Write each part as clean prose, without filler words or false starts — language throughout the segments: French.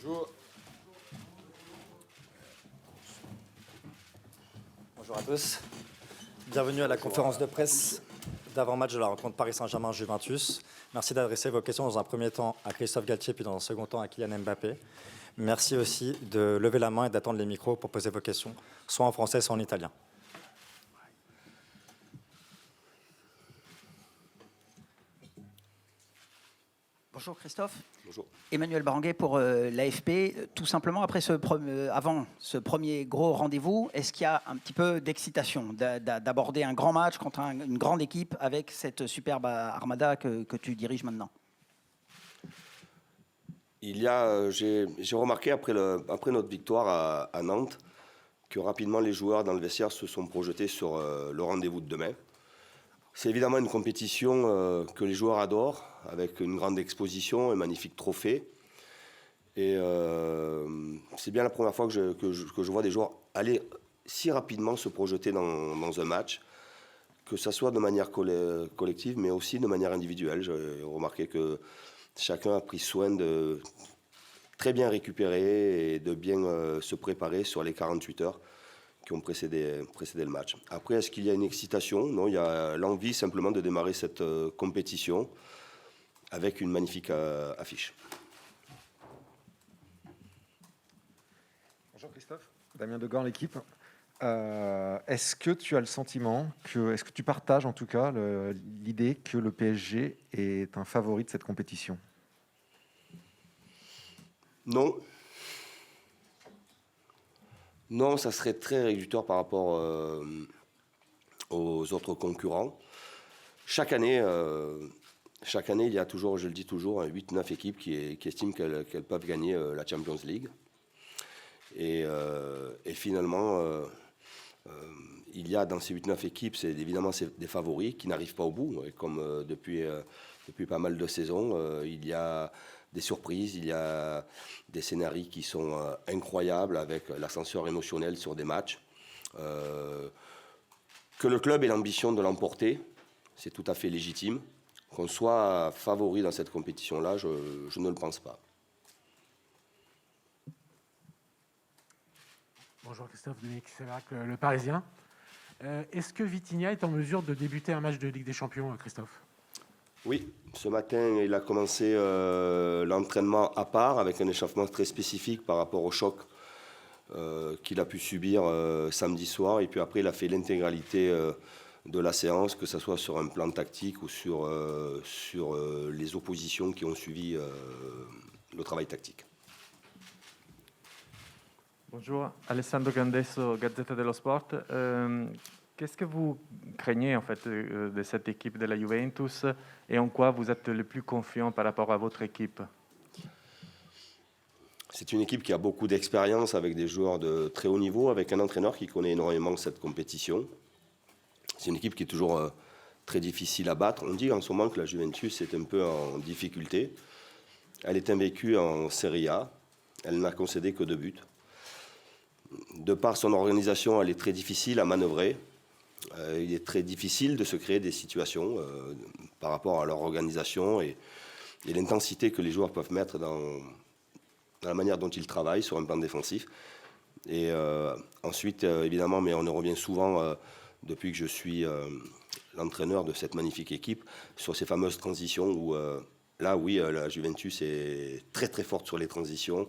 Bonjour. Bonjour à tous. Bienvenue à la conférence de presse d'avant-match de la rencontre Paris Saint-Germain-Juventus. Merci d'adresser vos questions dans un premier temps à Christophe Galtier puis dans un second temps à Kylian Mbappé. Merci aussi de lever la main et d'attendre les micros pour poser vos questions, soit en français, soit en italien. Bonjour Christophe. Bonjour. Emmanuel Baranguet pour l'AFP. Tout simplement, avant ce premier gros rendez-vous, est-ce qu'il y a un petit peu d'excitation d'aborder un grand match contre une grande équipe avec cette superbe armada que tu diriges maintenant? J'ai remarqué après notre victoire à Nantes que rapidement les joueurs dans le vestiaire se sont projetés sur le rendez-vous de demain. C'est évidemment une compétition que les joueurs adorent, avec une grande exposition, un magnifique trophée. Et c'est bien la première fois que je vois des joueurs aller si rapidement se projeter dans un match, que ce soit de manière collective, mais aussi de manière individuelle. J'ai remarqué que chacun a pris soin de très bien récupérer et de bien se préparer sur les 48 heures qui ont précédé le match. Après, est-ce qu'il y a une excitation? Non, il y a l'envie simplement de démarrer cette compétition avec une magnifique affiche. Bonjour Christophe, Damien Degand, l'équipe. Est-ce que tu as le sentiment, est-ce que tu partages en tout cas l'idée que le PSG est un favori de cette compétition? Non. Non, ça serait très réducteur par rapport aux autres concurrents. Chaque année, il y a toujours, je le dis toujours, 8-9 équipes qui estiment qu'elles peuvent gagner la Champions League. Et finalement, il y a dans ces 8-9 équipes, évidemment des favoris qui n'arrivent pas au bout. Et comme depuis pas mal de saisons, il y a des surprises, il y a des scénarios qui sont incroyables avec l'ascenseur émotionnel sur des matchs. Que le club ait l'ambition de l'emporter, c'est tout à fait légitime. Qu'on soit favori dans cette compétition-là, je ne le pense pas. Bonjour Christophe, Dominique Séverac, le Parisien. Est-ce que Vitinha est en mesure de débuter un match de Ligue des Champions, Christophe? Oui, ce matin, il a commencé l'entraînement à part avec un échauffement très spécifique par rapport au choc qu'il a pu subir samedi soir. Et puis après, il a fait l'intégralité de la séance, que ce soit sur un plan tactique ou sur les oppositions qui ont suivi le travail tactique. Bonjour, Alessandro Gandesso, Gazzetta dello Sport. Qu'est-ce que vous craignez en fait de cette équipe de la Juventus et en quoi vous êtes le plus confiant par rapport à votre équipe? C'est une équipe qui a beaucoup d'expérience avec des joueurs de très haut niveau, avec un entraîneur qui connaît énormément cette compétition. C'est une équipe qui est toujours très difficile à battre. On dit en ce moment que la Juventus est un peu en difficulté. Elle est invaincue en Serie A. Elle n'a concédé que 2 buts. De par son organisation, elle est très difficile à manœuvrer. Il est très difficile de se créer des situations par rapport à leur organisation et l'intensité que les joueurs peuvent mettre dans la manière dont ils travaillent sur un plan défensif. Et ensuite, évidemment, mais on en revient souvent depuis que je suis l'entraîneur de cette magnifique équipe, sur ces fameuses transitions où, là, oui, la Juventus est très très forte sur les transitions,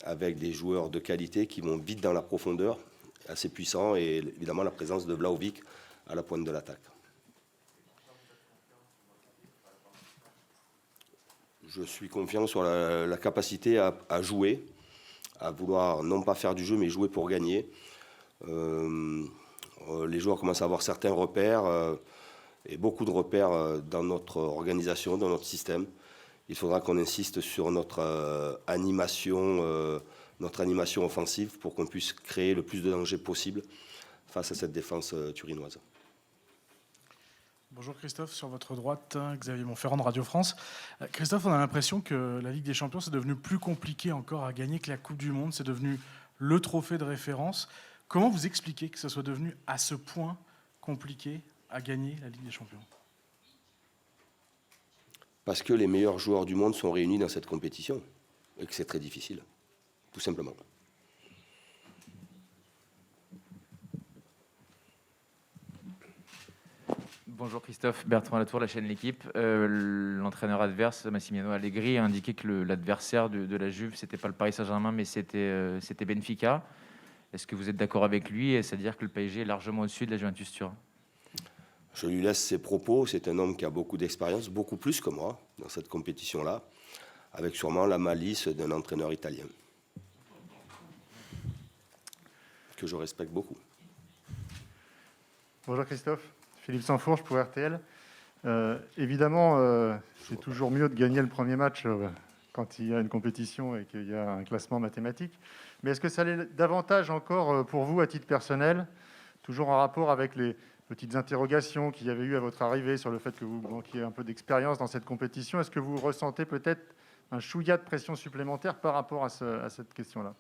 avec des joueurs de qualité qui vont vite dans la profondeur, assez puissants, et évidemment la présence de Vlahovic à la pointe de l'attaque. Je suis confiant sur la capacité à jouer, à vouloir non pas faire du jeu, mais jouer pour gagner. Les joueurs commencent à avoir certains repères, et beaucoup de repères dans notre organisation, dans notre système. Il faudra qu'on insiste sur notre animation offensive pour qu'on puisse créer le plus de danger possible face à cette défense turinoise. Bonjour Christophe, sur votre droite, Xavier Montferrand de Radio France. Christophe, on a l'impression que la Ligue des Champions, c'est devenu plus compliqué encore à gagner que la Coupe du Monde. C'est devenu le trophée de référence. Comment vous expliquez que ça soit devenu à ce point compliqué à gagner la Ligue des Champions? Parce que les meilleurs joueurs du monde sont réunis dans cette compétition. et que c'est très difficile, tout simplement. Bonjour Christophe, Bertrand Latour, la chaîne L'Équipe. L'entraîneur adverse, Massimiliano Allegri, a indiqué que l'adversaire de la Juve, c'était pas le Paris Saint-Germain, mais c'était Benfica. Est-ce que vous êtes d'accord avec lui? Et c'est-à-dire que le PSG est largement au-dessus de la Juventus Turin? Je lui laisse ses propos. C'est un homme qui a beaucoup d'expérience, beaucoup plus que moi, dans cette compétition-là, avec sûrement la malice d'un entraîneur italien, que je respecte beaucoup. Bonjour Christophe, Philippe Sansfourche pour RTL. Évidemment, c'est toujours mieux de gagner le premier match quand il y a une compétition et qu'il y a un classement mathématique. Mais est-ce que ça l'est davantage encore pour vous à titre personnel, toujours en rapport avec les petites interrogations qu'il y avait eu à votre arrivée sur le fait que vous manquiez un peu d'expérience dans cette compétition? Est-ce que vous ressentez peut-être un chouïa de pression supplémentaire par rapport à cette question-là?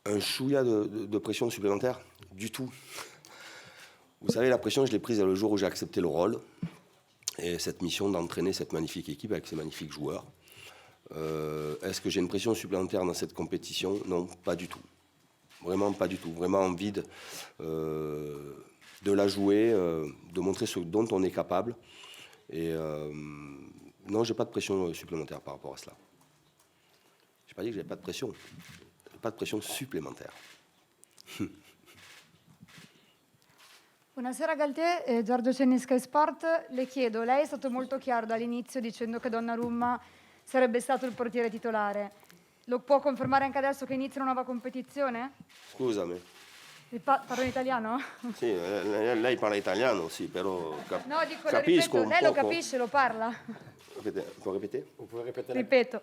Un chouïa de pression supplémentaire? Du tout. Vous savez, la pression, je l'ai prise le jour où j'ai accepté le rôle et cette mission d'entraîner cette magnifique équipe avec ces magnifiques joueurs. Est-ce que j'ai une pression supplémentaire dans cette compétition? Non, pas du tout. Vraiment pas du tout. Vraiment envie de la jouer, de montrer ce dont on est capable. Et non, j'ai pas de pression supplémentaire par rapport à cela. Je n'ai pas dit que j'avais pas de pression. Pas de pression supplémentaire. Buonasera Galtier, Giorgio Cenni, Sky Sport. Le chiedo, lei è stato molto chiaro dall'inizio dicendo che Donnarumma sarebbe stato il portiere titolare. Lo può confermare anche adesso che inizia una nuova competizione? Scusami. Parlo in italiano? Sì, lei parla italiano, sì, però No, dico, lo capisco ripeto, un lei lo poco. capisce, lo parla. Può ripetere? Ripeto,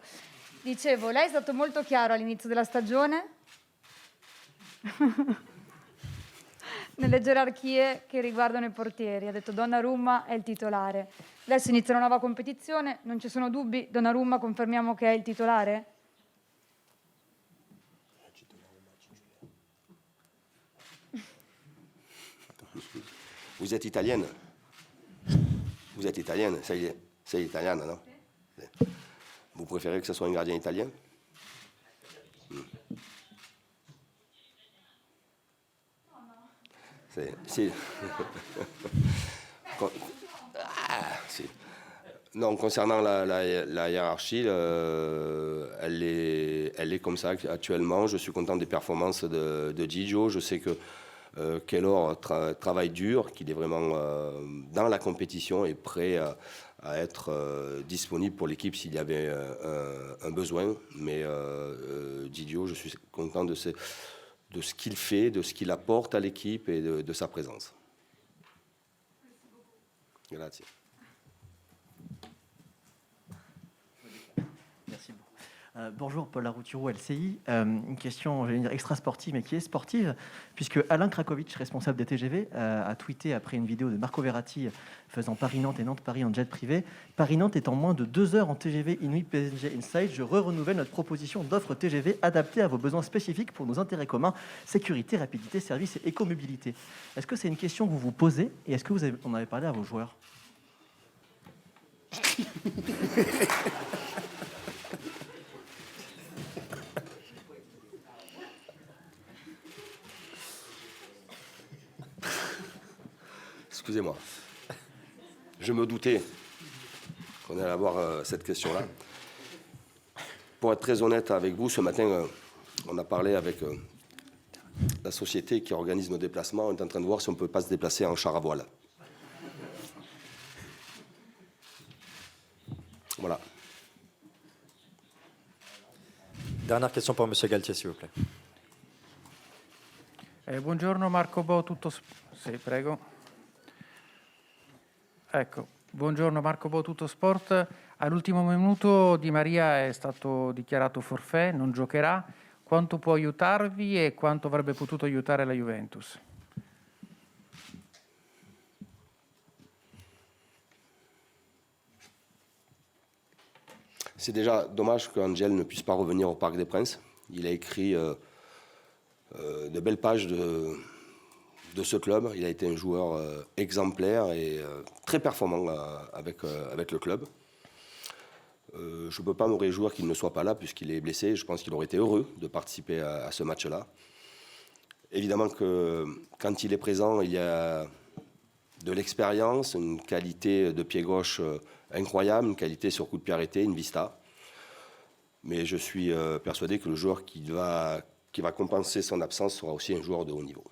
dicevo, lei è stato molto chiaro all'inizio della stagione nelle gerarchie che riguardano i portieri. Ha detto Donnarumma è il titolare. Adesso inizia una nuova competizione, non ci sono dubbi, Donnarumma confermiamo che è il titolare? Vous êtes italienne? Vous êtes italienne, sei italiana, no? Vous préférez que ce soit un gardien italien? Sì. Si. Non, concernant la hiérarchie, elle est comme ça actuellement. Je suis content des performances de Gigio. Je sais que Keylor travaille dur, qu'il est vraiment dans la compétition et prêt à être disponible pour l'équipe s'il y avait un besoin. Mais Gigio, je suis content de ce qu'il fait, de ce qu'il apporte à l'équipe et de sa présence. Grazie. Merci beaucoup. Bonjour, Paul Larouturou, LCI. Une question, j'allais dire extra-sportive, mais qui est sportive, puisque Alain Krakowicz, responsable des TGV, a tweeté après une vidéo de Marco Verratti faisant Paris-Nantes et Nantes-Paris en jet privé. Paris-Nantes est en moins de 2 heures en TGV Inuit PSG Inside. Je renouvelle notre proposition d'offre TGV adaptée à vos besoins spécifiques pour nos intérêts communs, sécurité, rapidité, service et écomobilité. Est-ce que c'est une question que vous vous posez et est-ce que vous en avez parlé à vos joueurs? Excusez-moi. Je me doutais qu'on allait avoir cette question-là. Pour être très honnête avec vous, ce matin, on a parlé avec la société qui organise nos déplacements. On est en train de voir si on ne peut pas se déplacer en char à voile. Voilà. Dernière question pour M. Galtier, s'il vous plaît. Buongiorno Marco Bo, Sì, prego. Ecco, buongiorno Marco Bo, Tuttosport. All'ultimo minuto Di Maria è stato dichiarato forfait, non giocherà. Quanto può aiutarvi e quanto avrebbe potuto aiutare la Juventus? C'est déjà dommage qu'Angel ne puisse pas revenir au Parc des Princes. Il a écrit de belles pages de ce club. Il a été un joueur exemplaire et très performant avec le club. Je ne peux pas me réjouir qu'il ne soit pas là puisqu'il est blessé. Je pense qu'il aurait été heureux de participer à ce match-là. Évidemment que quand il est présent, il y a de l'expérience, une qualité de pied gauche incroyable, une qualité sur coup de pied arrêté, une vista. Mais je suis persuadé que le joueur qui va compenser son absence sera aussi un joueur de haut niveau.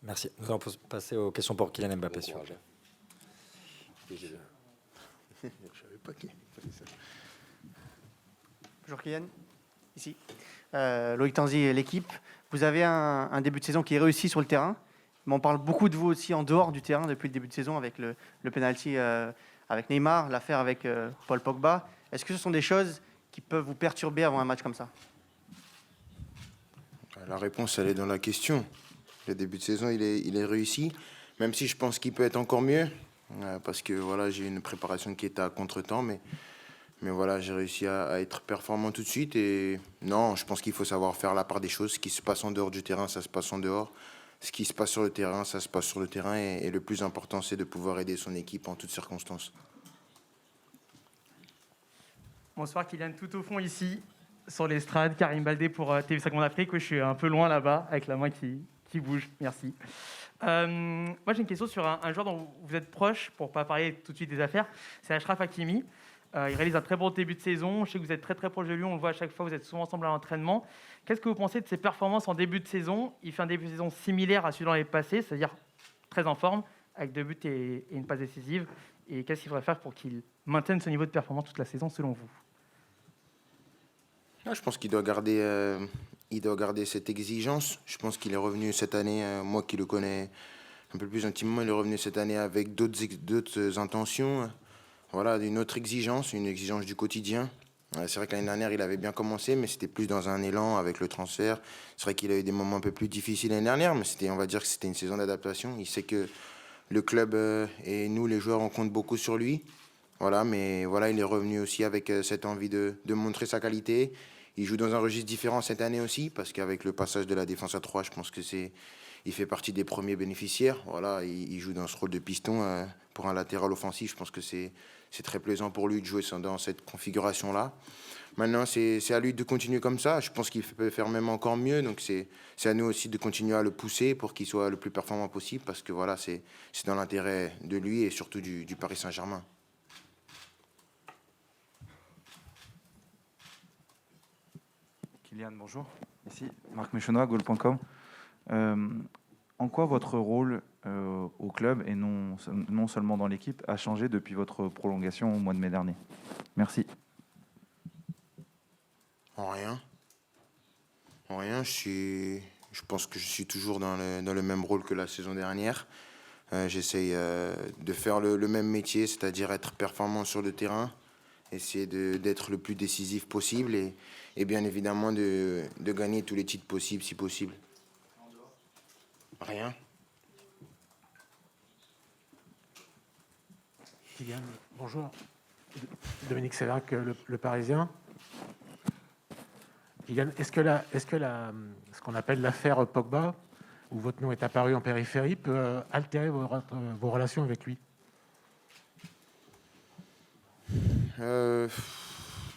Merci. Nous allons passer aux questions pour Kylian Mbappé. Bon courage, Je savais pas qui faisait ça. Bonjour Kylian, ici. Loïc Tanzi, l'équipe. Vous avez un début de saison qui est réussi sur le terrain, mais on parle beaucoup de vous aussi en dehors du terrain depuis le début de saison avec le penalty avec Neymar, l'affaire avec Paul Pogba. Est-ce que ce sont des choses qui peuvent vous perturber avant un match comme ça? La réponse, elle est dans la question. Le début de saison, il est réussi, même si je pense qu'il peut être encore mieux, parce que voilà, j'ai une préparation qui était à contre-temps, mais voilà, j'ai réussi à être performant tout de suite. Et non, je pense qu'il faut savoir faire la part des choses. Ce qui se passe en dehors du terrain, ça se passe en dehors. Ce qui se passe sur le terrain, ça se passe sur le terrain. Et le plus important, c'est de pouvoir aider son équipe en toutes circonstances. Bonsoir Kylian, tout au fond ici, sur l'estrade, Karim Baldé pour TV5 Afrique. Je suis un peu loin là-bas, avec la main qui bouge. Merci. Moi, j'ai une question sur un joueur dont vous êtes proche, pour ne pas parler tout de suite des affaires. C'est Achraf Hakimi. Il réalise un très bon début de saison. Je sais que vous êtes très très proche de lui. On le voit à chaque fois. Vous êtes souvent ensemble à l'entraînement. Qu'est-ce que vous pensez de ses performances en début de saison? Il fait un début de saison similaire à celui dans les passés, c'est-à-dire très en forme, avec 2 buts et une passe décisive. Et qu'est-ce qu'il faudrait faire pour qu'il maintienne ce niveau de performance toute la saison, selon vous? Je pense qu'il doit garder cette exigence. Je pense qu'il est revenu cette année, moi qui le connais un peu plus intimement, il est revenu cette année avec d'autres intentions. Voilà, une autre exigence, une exigence du quotidien. C'est vrai que l'année dernière, il avait bien commencé, mais c'était plus dans un élan avec le transfert. C'est vrai qu'il a eu des moments un peu plus difficiles l'année dernière, mais on va dire que c'était une saison d'adaptation. Il sait que le club et nous, les joueurs, on compte beaucoup sur lui. Voilà, mais voilà, il est revenu aussi avec cette envie de montrer sa qualité. Il joue dans un registre différent cette année aussi, parce qu'avec le passage de la défense à 3, je pense que il fait partie des premiers bénéficiaires. Voilà, il joue dans ce rôle de piston pour un latéral offensif. Je pense que c'est très plaisant pour lui de jouer dans cette configuration-là. Maintenant, c'est à lui de continuer comme ça. Je pense qu'il peut faire même encore mieux. Donc, c'est à nous aussi de continuer à le pousser pour qu'il soit le plus performant possible, parce que voilà, c'est dans l'intérêt de lui et surtout du Paris Saint-Germain. Kylian, bonjour. Ici, Marc Méchenois, goal.com. En quoi votre rôle au club et non seulement dans l'équipe a changé depuis votre prolongation au mois de mai dernier? Merci. En rien. En rien. Je pense que je suis toujours dans le même rôle que la saison dernière. J'essaye de faire le même métier, c'est-à-dire être performant sur le terrain, essayer d'être le plus décisif possible et bien évidemment de gagner tous les titres possibles, si possible. Rien. Kylian, bonjour. Dominique Séverac, le Parisien. Kylian, est-ce que ce qu'on appelle l'affaire Pogba, où votre nom est apparu en périphérie, peut altérer vos relations avec lui?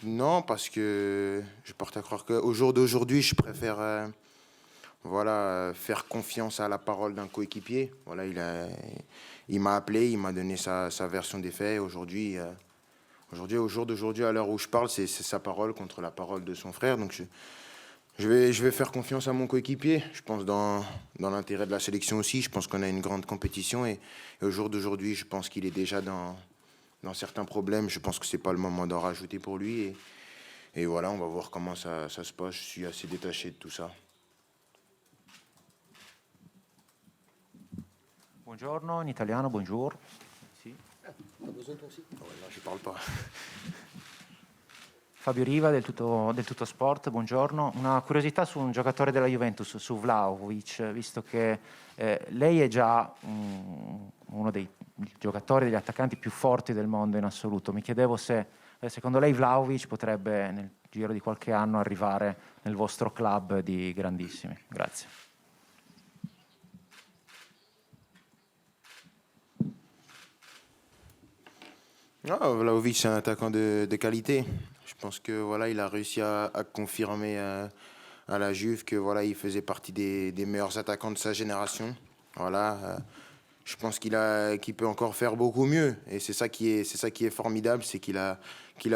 Non, parce que je porte à croire qu'au jour d'aujourd'hui, je préfère faire confiance à la parole d'un coéquipier. Voilà, il m'a appelé, il m'a donné sa version des faits. Aujourd'hui, au jour d'aujourd'hui, à l'heure où je parle, c'est sa parole contre la parole de son frère. Donc je vais faire confiance à mon coéquipier. Je pense dans l'intérêt de la sélection aussi. Je pense qu'on a une grande compétition et au jour d'aujourd'hui, je pense qu'il est déjà dans certains problèmes. Je pense que c'est pas le moment d'en rajouter pour lui. Et voilà, on va voir comment ça se passe. Je suis assez détaché de tout ça. Buongiorno, in italiano, bonjour. Sì. T'as besoin toi aussi? Oh, là, je parle pas. Fabio Riva del tutto Sport, buongiorno. Una curiosità su un giocatore della Juventus, su Vlahovic, visto che lei è già uno dei giocatori, degli attaccanti più forti del mondo in assoluto. Mi chiedevo se secondo lei Vlahovic potrebbe nel giro di qualche anno arrivare nel vostro club di grandissimi. Grazie. Vlahovic, c'est un attaquant de qualité. Je pense que voilà, il a réussi à confirmer à la Juve que voilà, il faisait partie des meilleurs attaquants de sa génération. Voilà, je pense qu'il peut encore faire beaucoup mieux. Et c'est ça qui est formidable, c'est qu'il a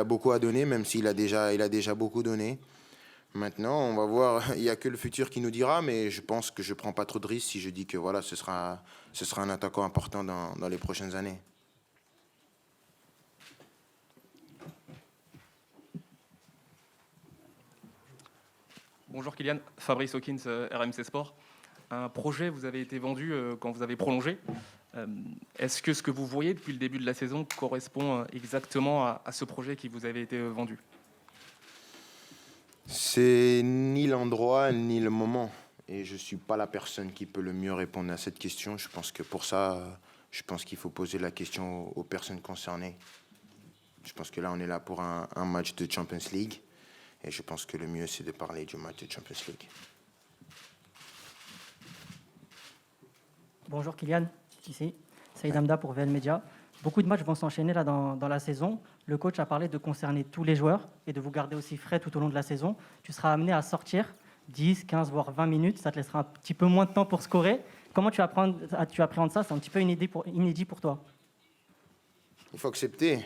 beaucoup à donner, même s'il a déjà beaucoup donné. Maintenant, on va voir. Il n'y a que le futur qui nous dira, mais je pense que je ne prends pas trop de risques si je dis que voilà, ce sera un attaquant important dans les prochaines années. Bonjour Kylian, Fabrice Hawkins, RMC Sport. Un projet vous avez été vendu quand vous avez prolongé. Est-ce que ce que vous voyez depuis le début de la saison correspond exactement à ce projet qui vous avait été vendu? C'est ni l'endroit ni le moment. Et je ne suis pas la personne qui peut le mieux répondre à cette question. Je pense que pour ça, je pense qu'il faut poser la question aux personnes concernées. Je pense que là, on est là pour un match de Champions League. Et je pense que le mieux, c'est de parler du match de Champions League. Bonjour Kylian, ici. Saïd Hamda pour VL Media. Beaucoup de matchs vont s'enchaîner là dans la saison. Le coach a parlé de concerner tous les joueurs et de vous garder aussi frais tout au long de la saison. Tu seras amené à sortir 10, 15, voire 20 minutes. Ça te laissera un petit peu moins de temps pour scorer. Comment tu appréhendes ça? C'est un petit peu inédit pour toi. Il faut accepter.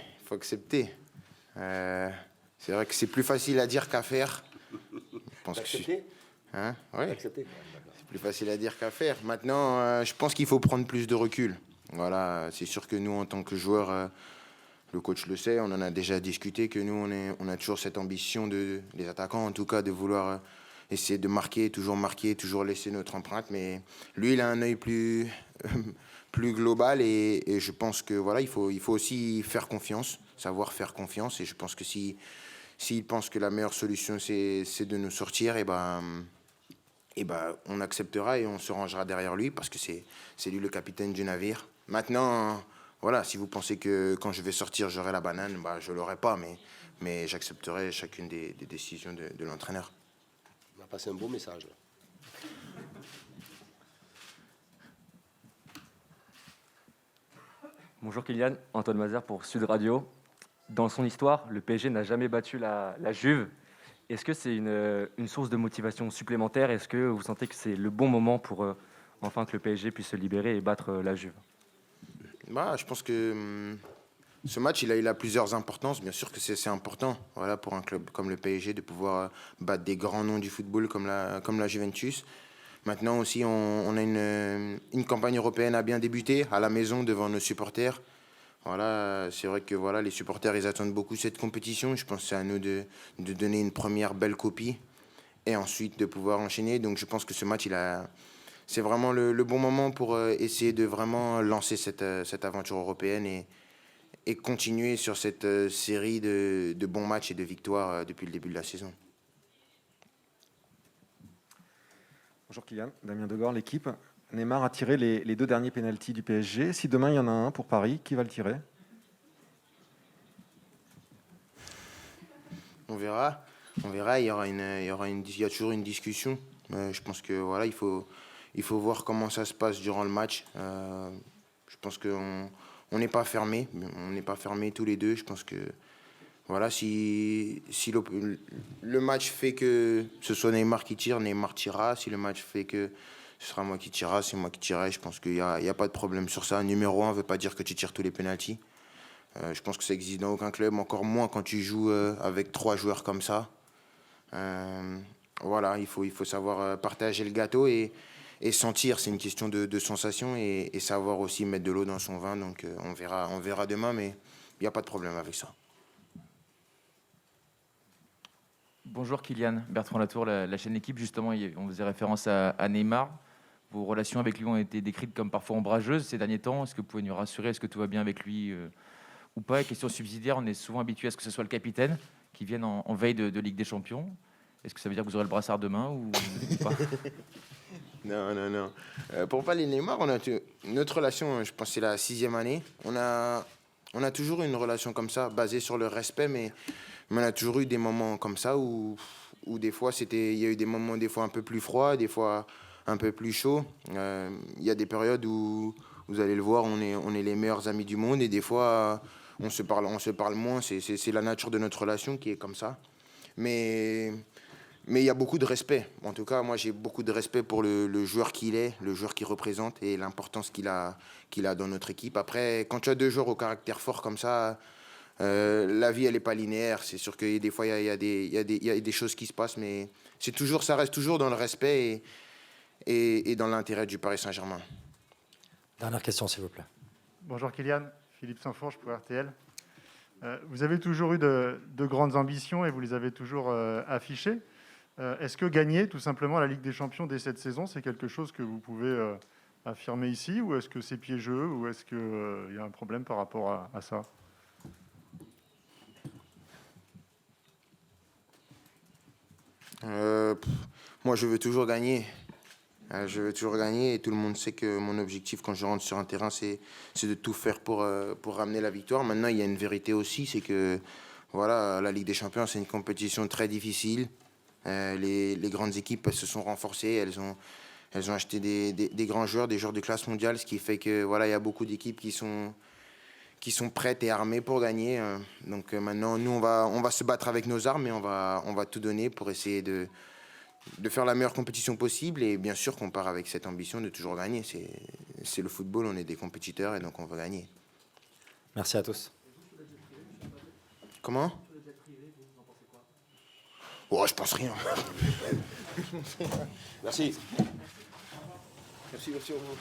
C'est vrai que c'est plus facile à dire qu'à faire. Accepter. Hein? Oui. C'est plus facile à dire qu'à faire. Maintenant, je pense qu'il faut prendre plus de recul. Voilà, c'est sûr que nous, en tant que joueurs, le coach le sait, on en a déjà discuté, que nous, on a toujours cette ambition, les attaquants en tout cas, de vouloir essayer de marquer, toujours laisser notre empreinte. Mais lui, il a un œil plus global et je pense que voilà, il faut aussi faire confiance, savoir faire confiance. Et je pense que s'il pense que la meilleure solution, c'est de nous sortir, et on acceptera et on se rangera derrière lui parce que c'est lui le capitaine du navire. Maintenant, voilà, si vous pensez que quand je vais sortir, j'aurai la banane, je ne l'aurai pas, mais j'accepterai chacune des décisions de l'entraîneur. On a passé un beau message. Là. Bonjour Kylian, Antoine Mazer pour Sud Radio. Dans son histoire, le PSG n'a jamais battu la Juve. Est-ce que c'est une source de motivation supplémentaire? Est-ce que vous sentez que c'est le bon moment pour enfin que le PSG puisse se libérer et battre la Juve? Je pense que ce match, il a plusieurs importances. Bien sûr que c'est important, voilà, pour un club comme le PSG de pouvoir battre des grands noms du football comme la Juventus. Maintenant aussi, on a une campagne européenne à bien débuter à la maison devant nos supporters. Voilà, c'est vrai que voilà, les supporters, ils attendent beaucoup cette compétition. Je pense que c'est à nous de donner une première belle copie et ensuite de pouvoir enchaîner. Donc je pense que ce match, c'est vraiment le bon moment pour essayer de vraiment lancer cette aventure européenne et continuer sur cette série de bons matchs et de victoires depuis le début de la saison. Bonjour Kylian, Damien Degor, l'équipe. Neymar a tiré les 2 derniers pénaltys du PSG. Si demain il y en a un pour Paris, qui va le tirer? On verra. Il y a toujours une discussion. Je pense que voilà, il faut voir comment ça se passe durant le match. Je pense qu'on n'est pas fermé. On n'est pas fermés tous les deux. Je pense que voilà, si le match fait que ce soit Neymar qui tire, Neymar tirera. Si le match fait que ce sera moi qui tirera, c'est moi qui tirerai. Je pense qu'il n'y a pas de problème sur ça. Numéro 1 ne veut pas dire que tu tires tous les pénaltys. Je pense que ça existe dans aucun club, encore moins quand tu joues avec 3 joueurs comme ça. Voilà, il faut savoir partager le gâteau et sentir. C'est une question de sensation et savoir aussi mettre de l'eau dans son vin. Donc on verra demain, mais il n'y a pas de problème avec ça. Bonjour Kylian, Bertrand Latour, la chaîne L'équipe. Justement, on faisait référence à Neymar. Vos relations avec lui ont été décrites comme parfois ombrageuses ces derniers temps. Est-ce que vous pouvez nous rassurer? Est-ce que tout va bien avec lui ou pas? Question subsidiaire, on est souvent habitué à ce que ce soit le capitaine qui vienne en veille de Ligue des Champions. Est-ce que ça veut dire que vous aurez le brassard demain ou pas? Non. Pour parler de Neymar, notre relation, je pense que c'est la 6e année. On a toujours une relation comme ça, basée sur le respect, mais on a toujours eu des moments comme ça où des fois, il y a eu des moments des fois un peu plus froids, des fois un peu plus chauds. Il y a des périodes où, vous allez le voir, on est les meilleurs amis du monde et des fois, on se parle moins. C'est la nature de notre relation qui est comme ça. Mais il y a beaucoup de respect. En tout cas, moi, j'ai beaucoup de respect pour le joueur qu'il est, le joueur qu'il représente et l'importance qu'il a dans notre équipe. Après, quand tu as 2 joueurs au caractère fort comme ça, la vie, elle n'est pas linéaire. C'est sûr que des fois, il y a des choses qui se passent, mais ça reste toujours dans le respect et dans l'intérêt du Paris Saint-Germain. Dernière question, s'il vous plaît. Bonjour Kylian, Philippe Sansfourche pour RTL. Vous avez toujours eu de grandes ambitions et vous les avez toujours affichées. Est-ce que gagner tout simplement la Ligue des Champions dès cette saison, c'est quelque chose que vous pouvez affirmer ici, ou est-ce que c'est piégeux, ou est-ce qu'il y a un problème par rapport à ça? Moi, je veux toujours gagner. Je veux toujours gagner et tout le monde sait que mon objectif quand je rentre sur un terrain, c'est de tout faire pour ramener la victoire. Maintenant, il y a une vérité aussi, c'est que voilà, la Ligue des Champions, c'est une compétition très difficile. Les grandes équipes, elles se sont renforcées, elles ont acheté des grands joueurs, des joueurs de classe mondiale, ce qui fait que voilà, il y a beaucoup d'équipes qui sont prêtes et armées pour gagner. Donc maintenant, nous, on va se battre avec nos armes et on va tout donner pour essayer de faire la meilleure compétition possible. Et bien sûr qu'on part avec cette ambition de toujours gagner. C'est le football, on est des compétiteurs et donc on va gagner. Merci à tous. Comment? Oh, je pense rien. Merci. Merci, au revoir.